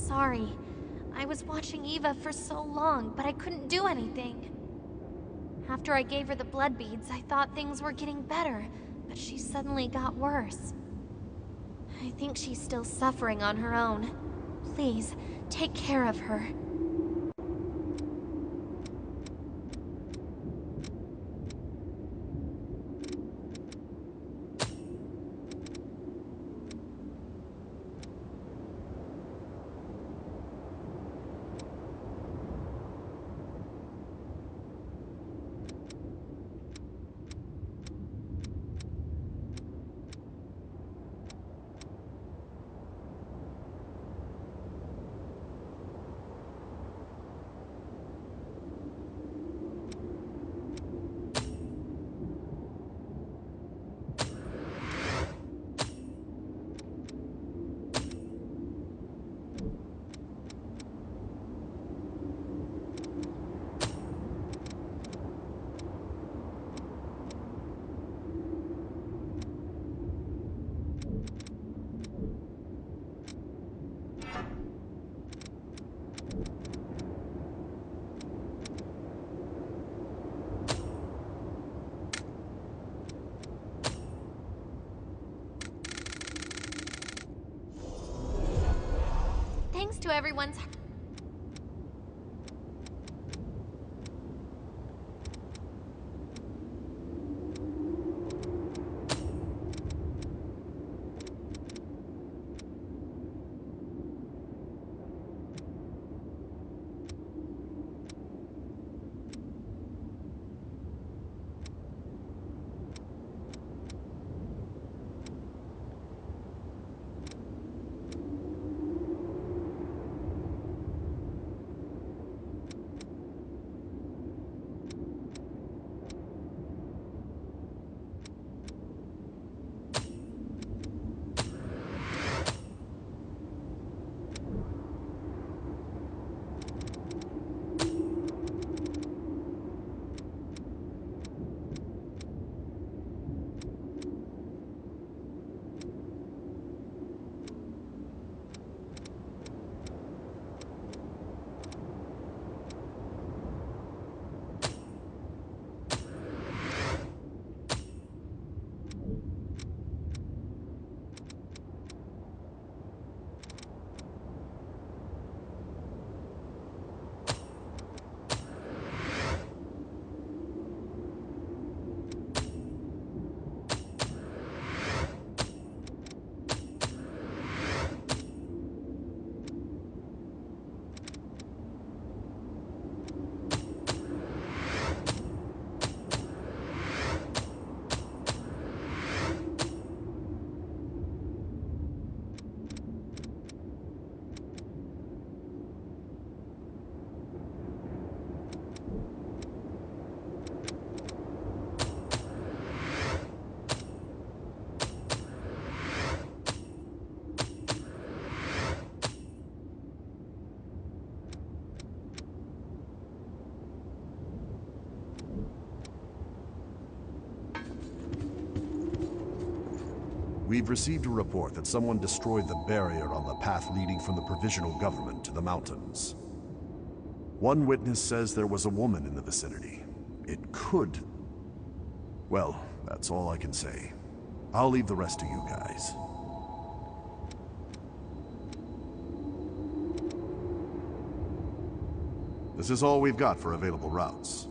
sorry. I was watching Eva for so long, but I couldn't do anything. After I gave her the blood beads, I thought things were getting better, but she suddenly got worse. I think she's still suffering on her own. Please, take care of her. Thanks to everyone's... We've received a report that someone destroyed the barrier on the path leading from the provisional government to the mountains. One witness says there was a woman in the vicinity. It could... Well, that's all I can say. I'll leave the rest to you guys. This is all we've got for available routes.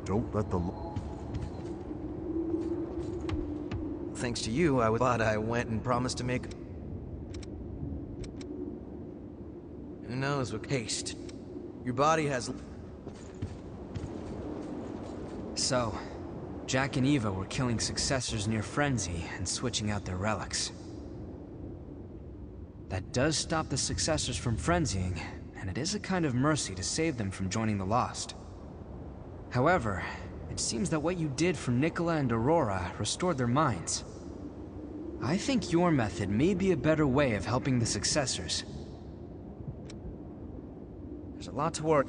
Don't let the... Thanks to you, I thought I went and promised to make... Who knows what haste. Your body has... So, Jack and Eva were killing successors near Frenzy and switching out their relics. That does stop the successors from frenzying, and it is a kind of mercy to save them from joining the Lost. However, it seems that what you did for Nicola and Aurora restored their minds. I think your method may be a better way of helping the successors. There's a lot to work.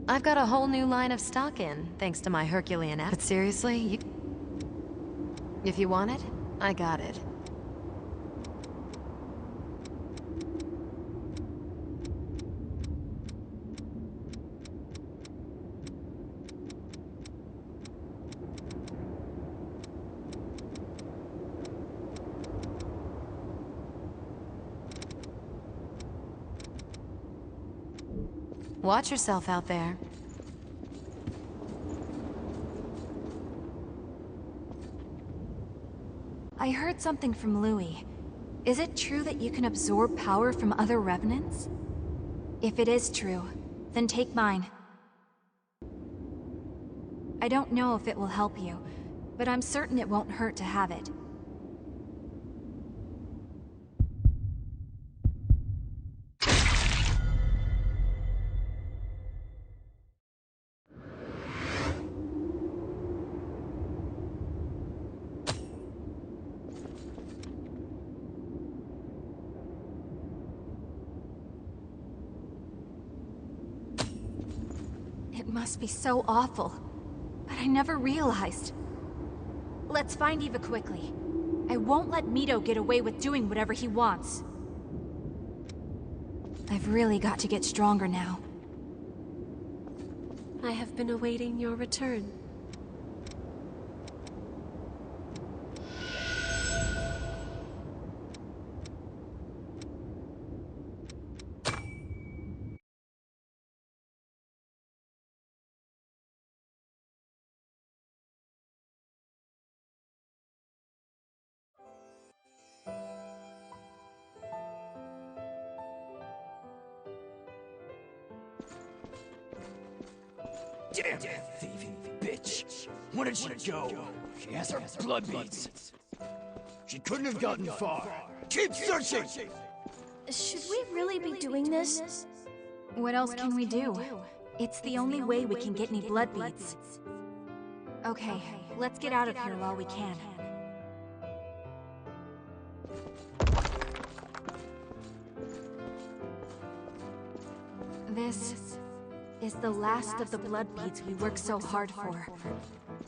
I've got a whole new line of stock in, thanks to my Herculean effort. But seriously, if you want it, I got it. Watch yourself out there. I heard something from Louis. Is it true that you can absorb power from other revenants? If it is true, then take mine. I don't know if it will help you, but I'm certain it won't hurt to have it. It must be so awful, but I never realized. Let's find Eva quickly. I won't let Mito get away with doing whatever he wants. I've really got to get stronger now. I have been awaiting your return. Damn thieving bitch! Where did she go? She has her blood beads. She couldn't have gotten far. Keep searching! Should we really be doing this? What else can we do? It's the only way we can get any blood beads. Okay, let's get out of here while we can. This is the last of the blood beads we worked so hard for.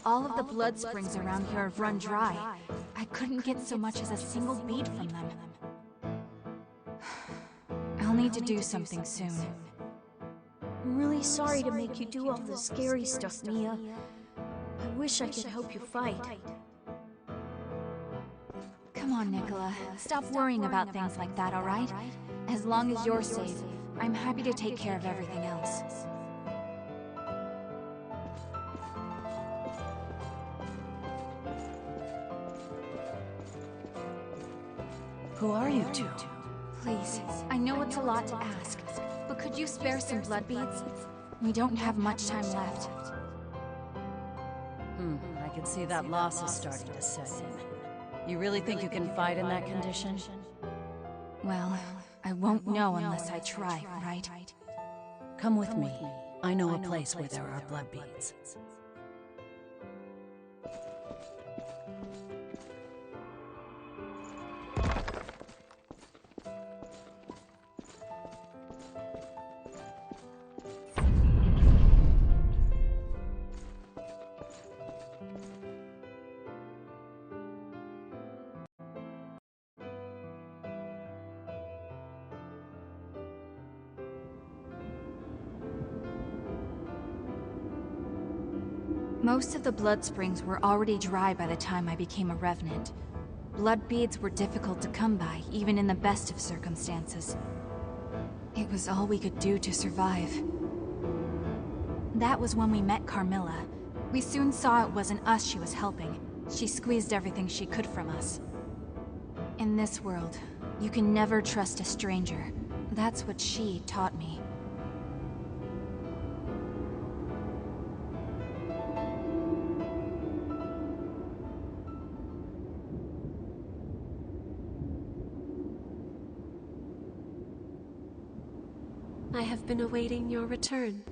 All of the blood springs around here have run dry. I couldn't get so much as a single bead from them. I'll need to do something soon. I'm really sorry to make you do all this scary stuff, Mia. I wish I could help you fight. Come on, Nicola. Stop worrying about things like that, alright? As long as you're safe, I'm happy to take care of everything else. Who are you two? Please, I know it's a lot to ask, but could you spare some blood beads? We don't have much time left. I can see that loss is starting to set in. You really think you can fight in that condition? Well, I won't know unless I try, right? Come with me. I know a place where there are blood beads. Most of the blood springs were already dry by the time I became a revenant. Blood beads were difficult to come by, even in the best of circumstances. It was all we could do to survive. That was when we met Carmilla. We soon saw it wasn't us she was helping. She squeezed everything she could from us. In this world, you can never trust a stranger. That's what she taught me. I have been awaiting your return.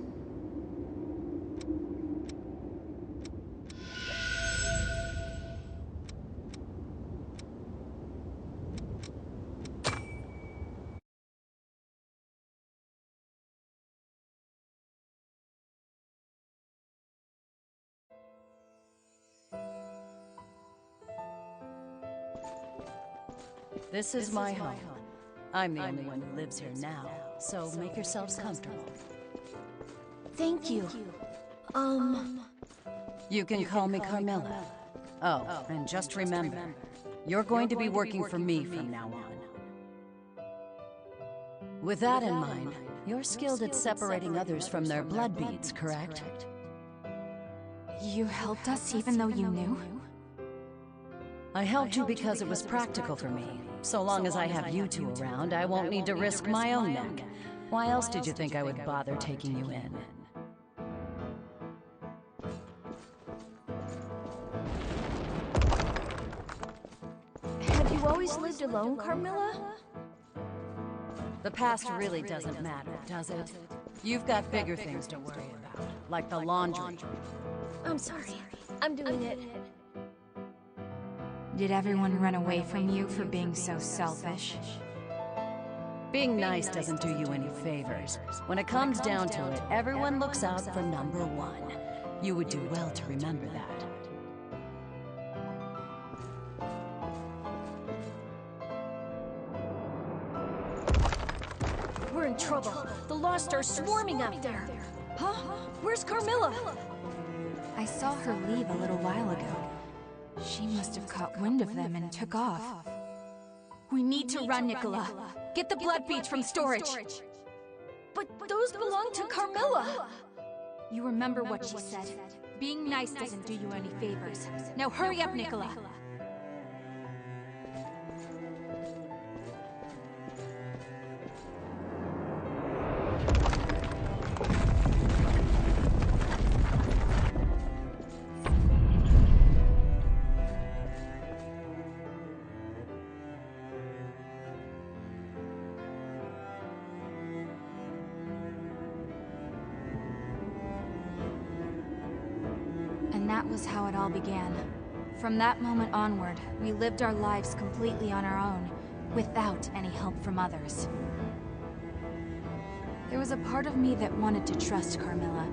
This is my home. I'm the only one who lives here now, so make yourselves comfortable. Thank you. You can call me Carmilla. Oh, and just remember, you're going to be working for me from now on. With that in mind, you're skilled at separating others from their blood beads, correct? You helped us even though you knew? I helped you because it was practical for me. So long as I have you two around, I won't need to risk my own neck. Why else did you think I would bother taking you in? Have you always lived alone, Carmilla? The past really doesn't matter, does it? You've got bigger things to worry about, like the laundry. I'm sorry. I'm doing it. Did everyone run away from you for being so selfish? Being nice doesn't do you any favors. When it comes down to it, everyone looks out for number one. You would do well to remember that. We're in trouble. The Lost are swarming out there. Huh? Where's Carmilla? I saw her leave a little while ago. She must have caught wind of them and took off. We need to run, Nicola. Get the blood beads from storage. But those belong to Carmilla. You remember what she said. Being nice doesn't do you any favors. Now hurry up, Nicola. That was how it all began. From that moment onward, we lived our lives completely on our own, without any help from others. There was a part of me that wanted to trust Carmilla.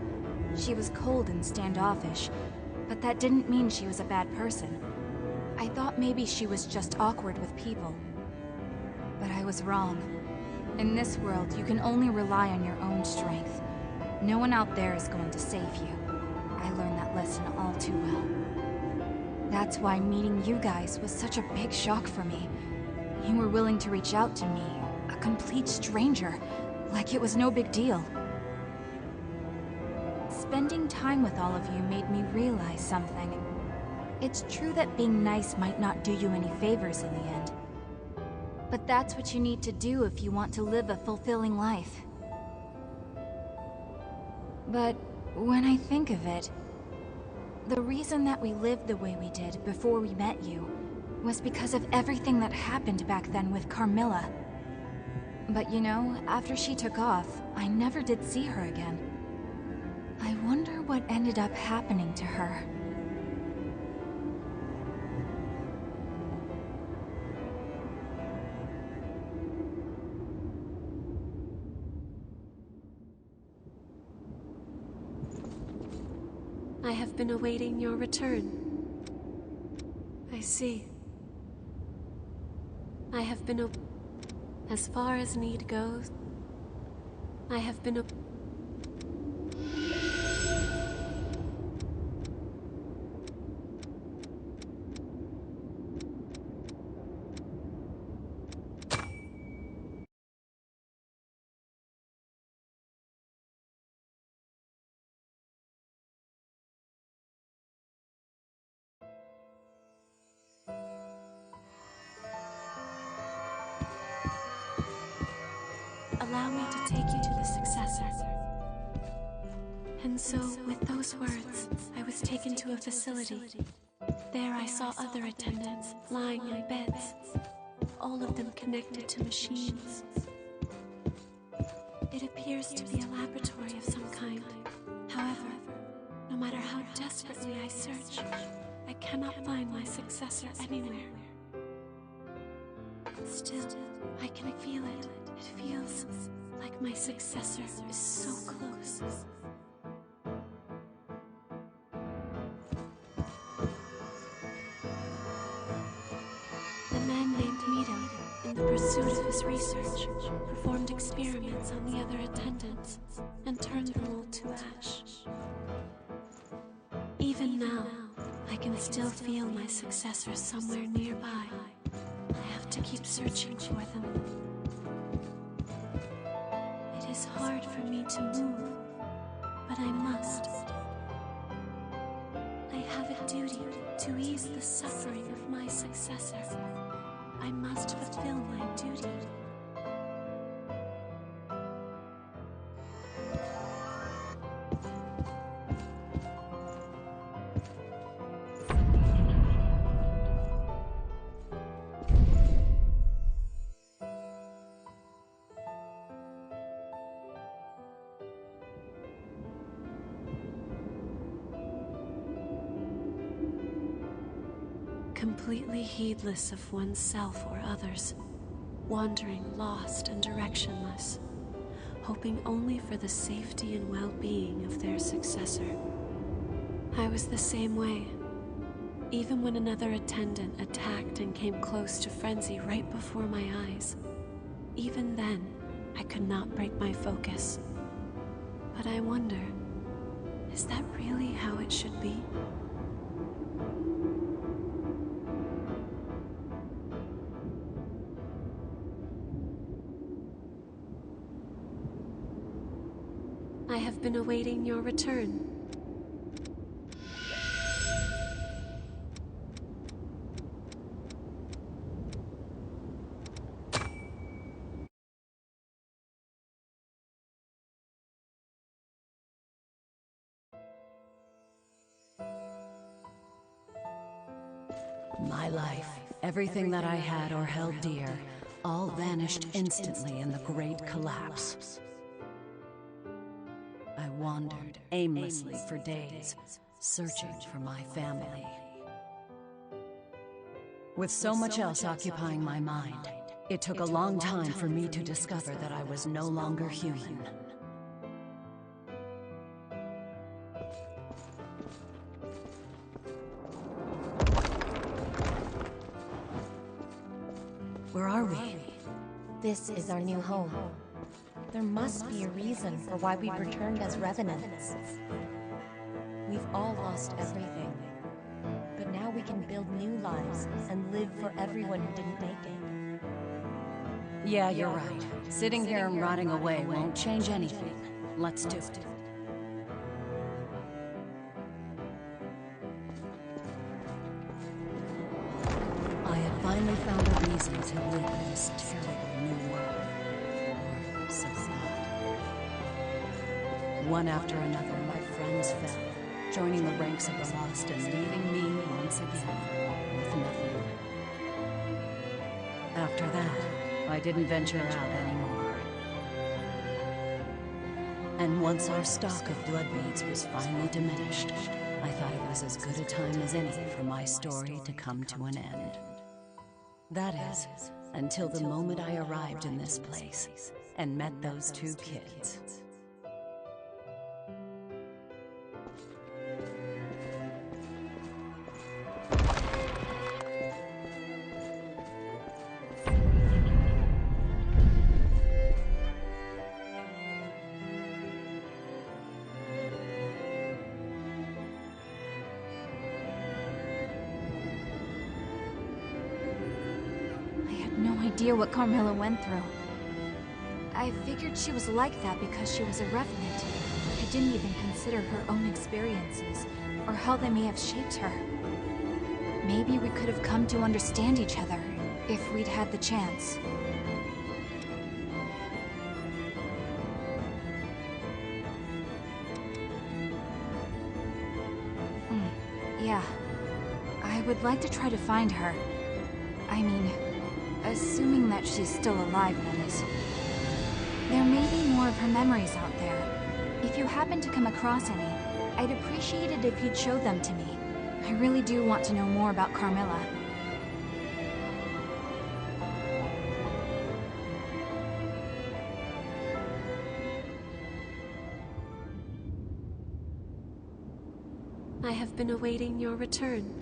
She was cold and standoffish, but that didn't mean she was a bad person. I thought maybe she was just awkward with people. But I was wrong. In this world, you can only rely on your own strength. No one out there is going to save you. I learned that lesson all too well. That's why meeting you guys was such a big shock for me. You were willing to reach out to me, a complete stranger, like it was no big deal. Spending time with all of you made me realize something. It's true that being nice might not do you any favors in the end. But that's what you need to do if you want to live a fulfilling life. But when I think of it, the reason that we lived the way we did before we met you was because of everything that happened back then with Carmilla. But you know, after she took off, I never did see her again. I wonder what ended up happening to her. I have been awaiting your return. I see. I have been as far as need goes. I have been Allow me to take you to the successor. And so, with those words, I was taken to a facility. There I saw other attendants, lying in beds, all of them connected to machines. It appears to be a laboratory of some kind. However, no matter how desperately I search, I cannot find my successor anywhere. Still, I can feel it. It feels like my successor is so close. The man named Mito pursuit of his research, performed experiments on the other attendants, and turned them all to ash. Even now, I can still feel my successor somewhere nearby. I have to keep searching for them. It is hard for me to move, but I must. I have a duty to ease the suffering of my successor. I must fulfill my duty. Completely heedless of oneself or others, wandering lost and directionless, hoping only for the safety and well-being of their successor. I was the same way. Even when another attendant attacked and came close to frenzy right before my eyes, even then, I could not break my focus. But I wonder, is that really how it should be? I have been awaiting your return. My life, everything that I had or held dear, all vanished instantly in the great collapse. I wandered aimlessly for days, searching for my family. With so much else occupying my mind, it took a long time for me to discover that I was no longer human. Where are we? This is our new home. There must be a reason for why we've returned as revenants. We've all lost everything. But now we can build new lives and live for everyone who didn't make it. Yeah, you're right. Sitting here and rotting away won't change anything. Let's do it. I had finally found a reason to live in this terrible new world. So sad. One after another, my friends fell, joining the ranks of the lost and leaving me once again with nothing. After that, I didn't venture out anymore. And once our stock of blood beads was finally diminished, I thought it was as good a time as any for my story to come to an end. That is, until the moment I arrived in this place and met those two kids. Idea what Carmilla went through. I figured she was like that because she was a revenant. I didn't even consider her own experiences, or how they may have shaped her. Maybe we could have come to understand each other, if we'd had the chance. Yeah. I would like to try to find her. I mean, assuming that she's still alive, that is. There may be more of her memories out there. If you happen to come across any, I'd appreciate it if you'd show them to me. I really do want to know more about Carmilla. I have been awaiting your return.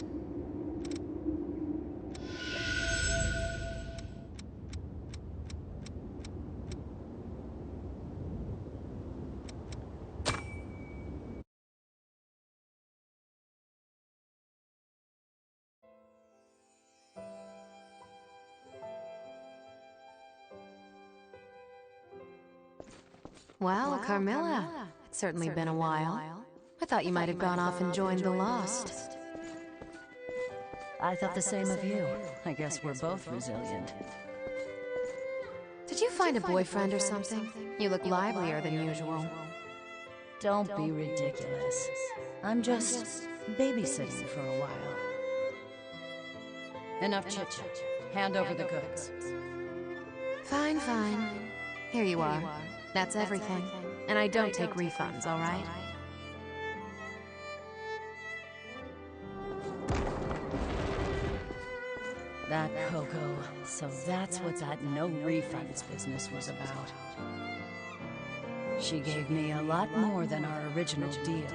Well, Carmilla, it's certainly been a while. I thought you might have gone off and joined the Lost. I thought the same of you. I guess we're both resilient. Did you find a boyfriend or something? You look livelier than usual. Don't be ridiculous. I'm just babysitting for a while. Enough chit-chat. Hand over the goods. Fine, fine. Here you are. That's everything. And I don't take refunds, all right? That Coco. So that's what that no refunds business was about. She gave me a lot more than our original deal.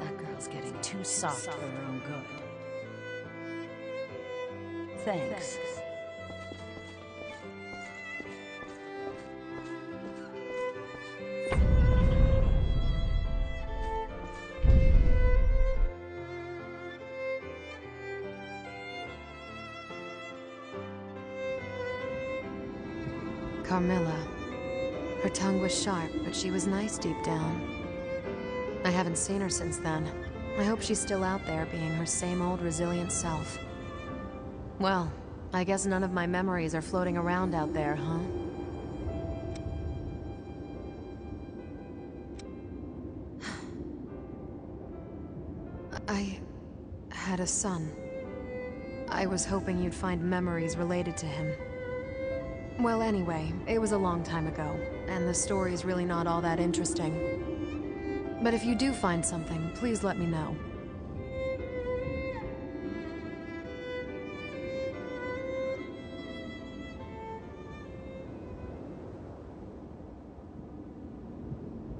That girl's getting too soft for her own good. Thanks. Carmilla. Her tongue was sharp, but she was nice deep down. I haven't seen her since then. I hope she's still out there being her same old resilient self. Well, I guess none of my memories are floating around out there, huh? I had a son. I was hoping you'd find memories related to him. Well, anyway, it was a long time ago, and the story's really not all that interesting. But if you do find something, please let me know.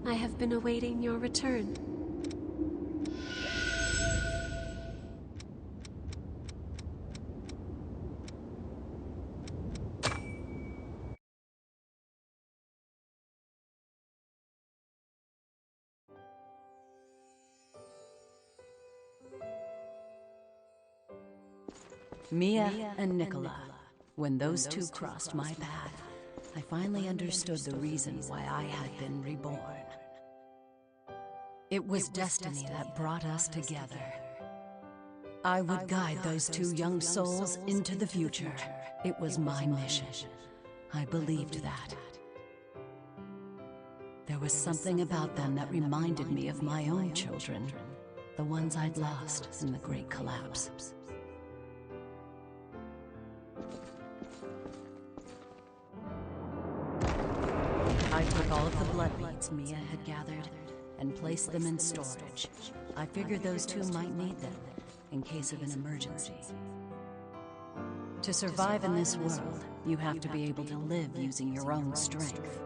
I have been awaiting your return. Mia and Nicola. When those two crossed my path, I finally understood the reason why I had been reborn. It was destiny that brought us together. I would guide those two young souls into the future. It was my mission. I believed that. There was something about them that reminded me of my own children, the ones I'd lost in the Great Collapse. I took all of the blood beads Mia had gathered and placed them in storage. I figured those two might need them in case of an emergency. To survive in this world, you have to be able to live using your own strength.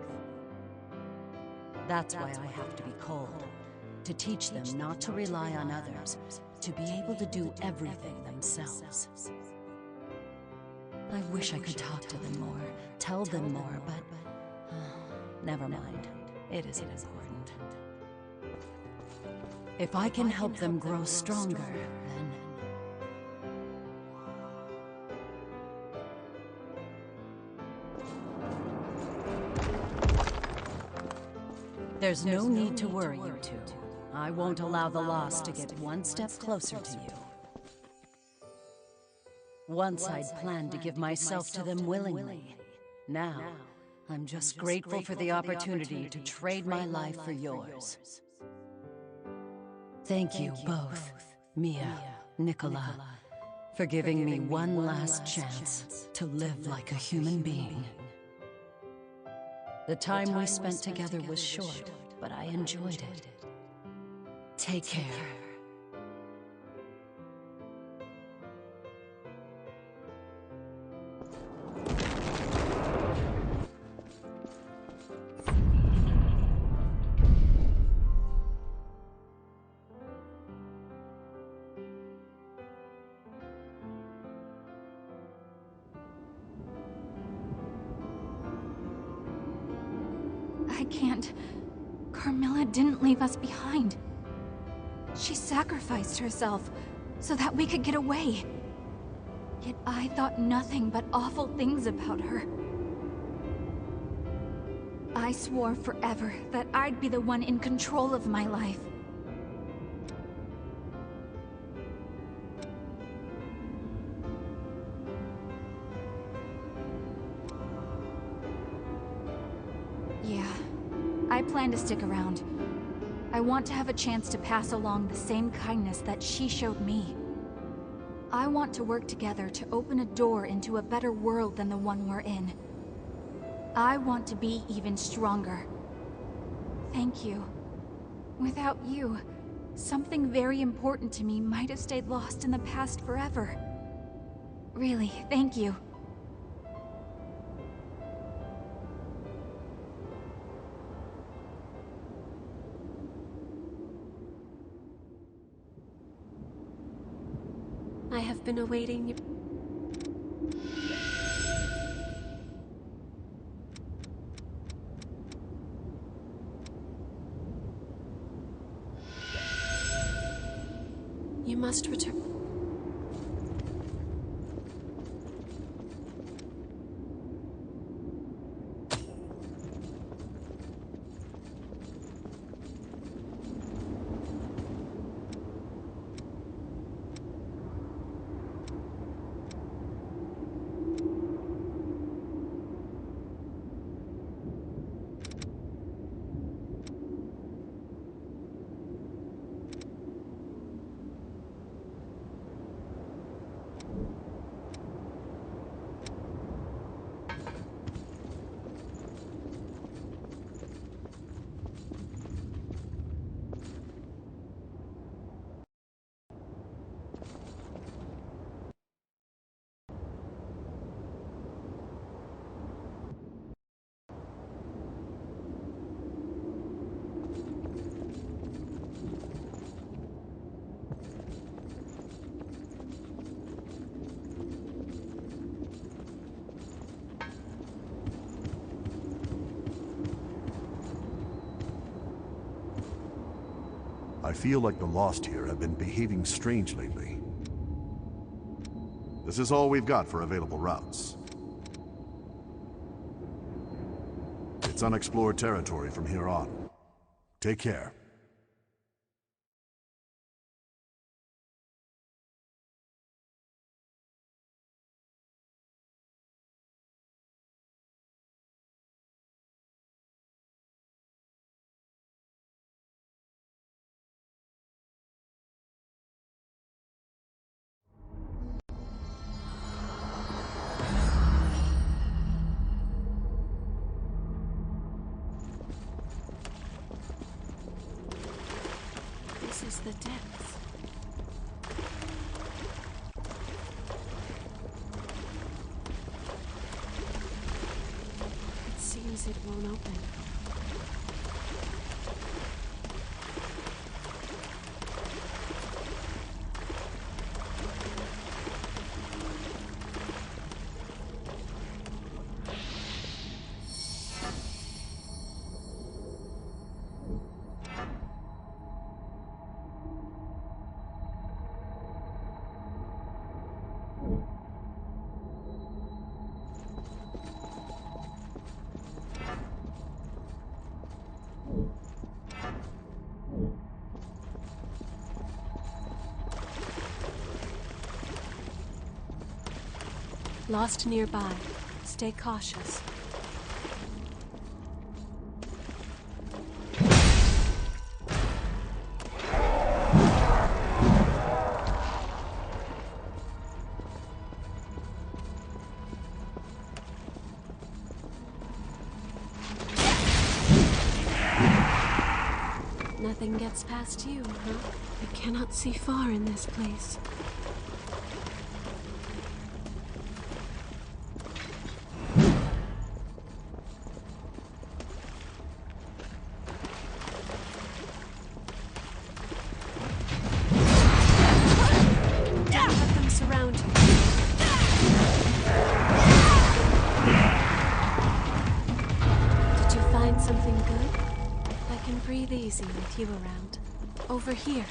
That's why I have to be cold, to teach them not to rely on others, to be able to do everything themselves. I wish I could talk to them more, tell them more, but never mind. It isn't important. If I can help them grow stronger, then... There's no need to worry, you two. I won't allow the Lost to get one step closer to you. Once I'd planned to give myself to them willingly. Now, I'm just grateful for the opportunity to trade my life for yours. Thank you both, Mia, Nicola, for giving me one last chance to live like a human being. The time we spent together was short, but I enjoyed it. Take care. I can't. Carmilla didn't leave us behind. She sacrificed herself so that we could get away. Yet I thought nothing but awful things about her. I I swore forever that I'd be the one in control of my life. Yeah, I plan to stick around. I want to have a chance to pass along the same kindness that she showed me. I want to work together to open a door into a better world than the one we're in. I want to be even stronger. Thank you. Without you, something very important to me might have stayed lost in the past forever. Really, thank you. I have been awaiting you. You must return. I feel like the Lost here have been behaving strange lately. This is all we've got for available routes. It's unexplored territory from here on. Take care. This is the depths. It seems it won't open. Lost nearby. Stay cautious. Nothing gets past you, huh? I cannot see far in this place. Easy with you around. Over here.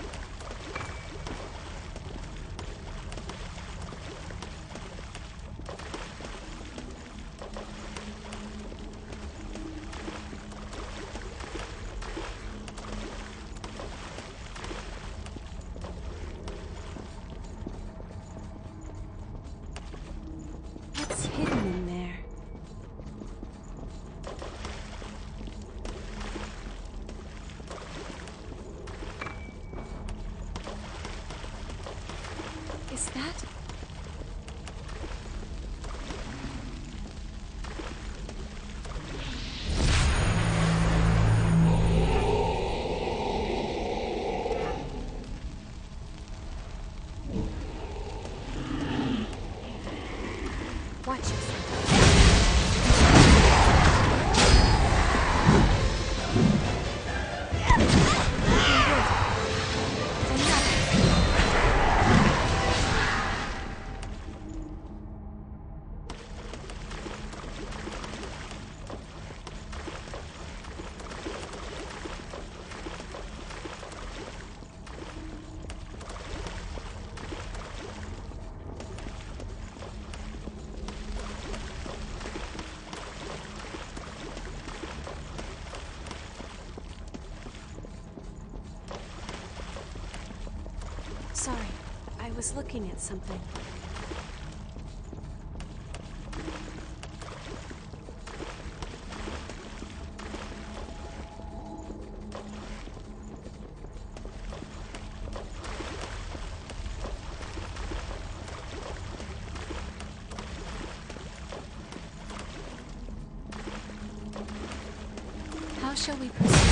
Sorry, I was looking at something. How shall we proceed?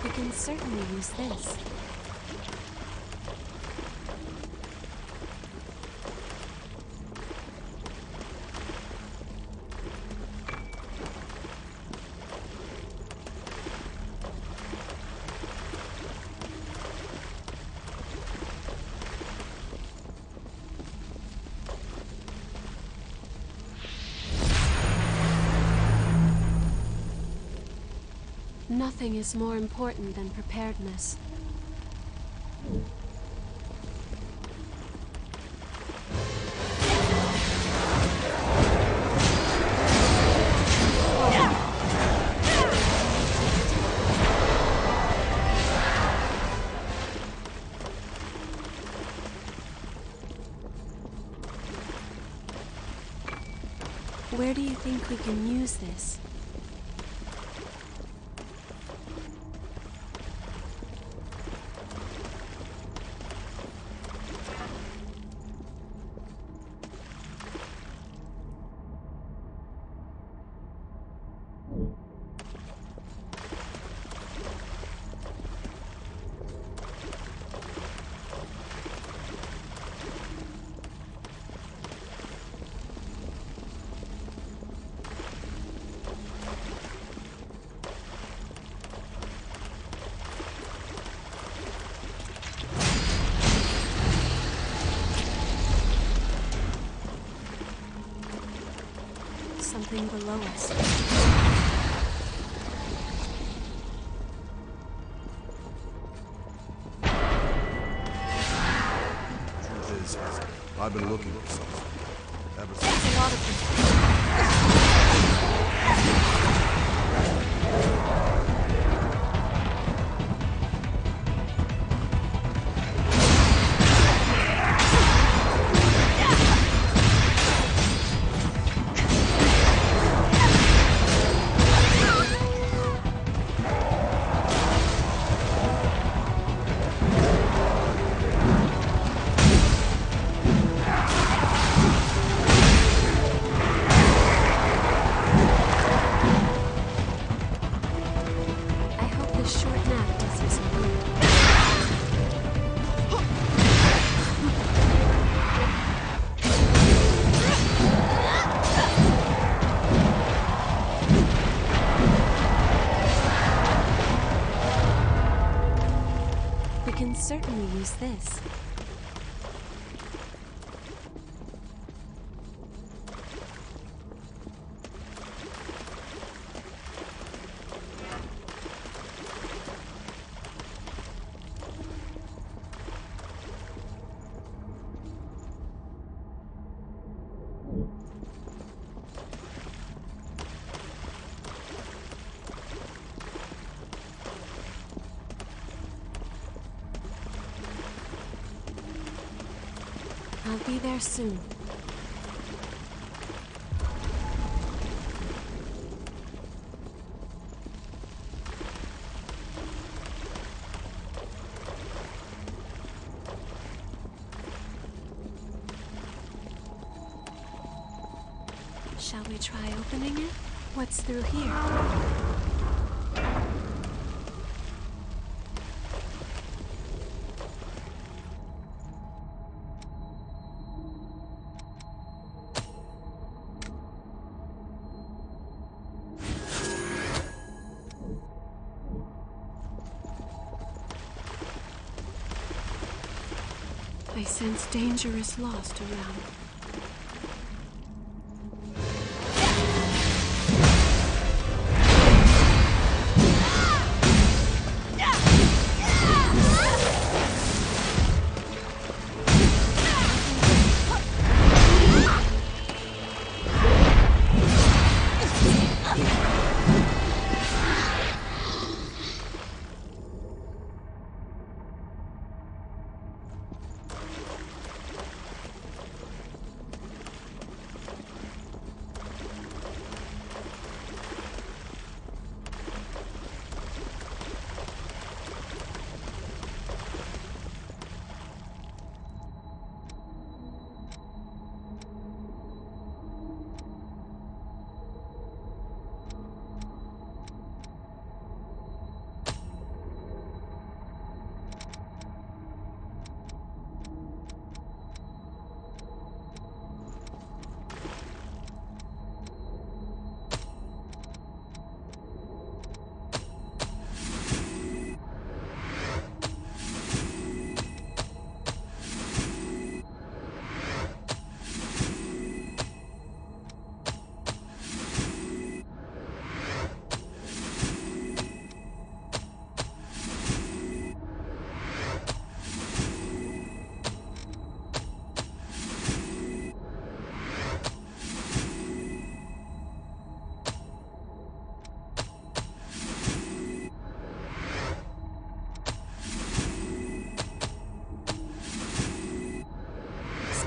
We can certainly use this. Nothing is more important than preparedness. Where do you think we can use this? Something below us. Truth is, I've been looking for something. Ever That's since. a lot of people. We can certainly use this. I'll be there soon. Shall we try opening it? What's through here? I sense dangerous lost around.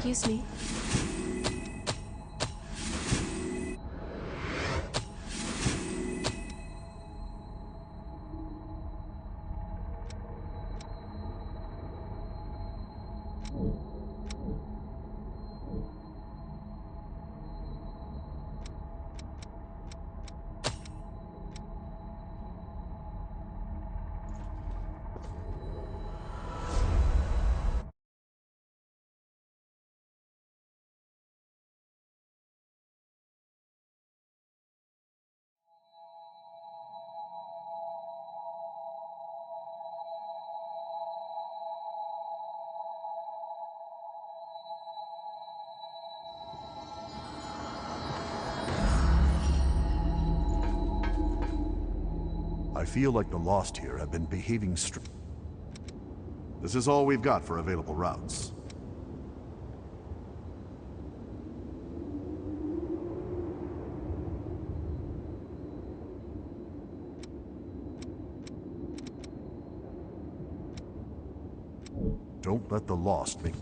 Excuse me. I feel like the Lost here have been behaving This is all we've got for available routes. Don't let the Lost make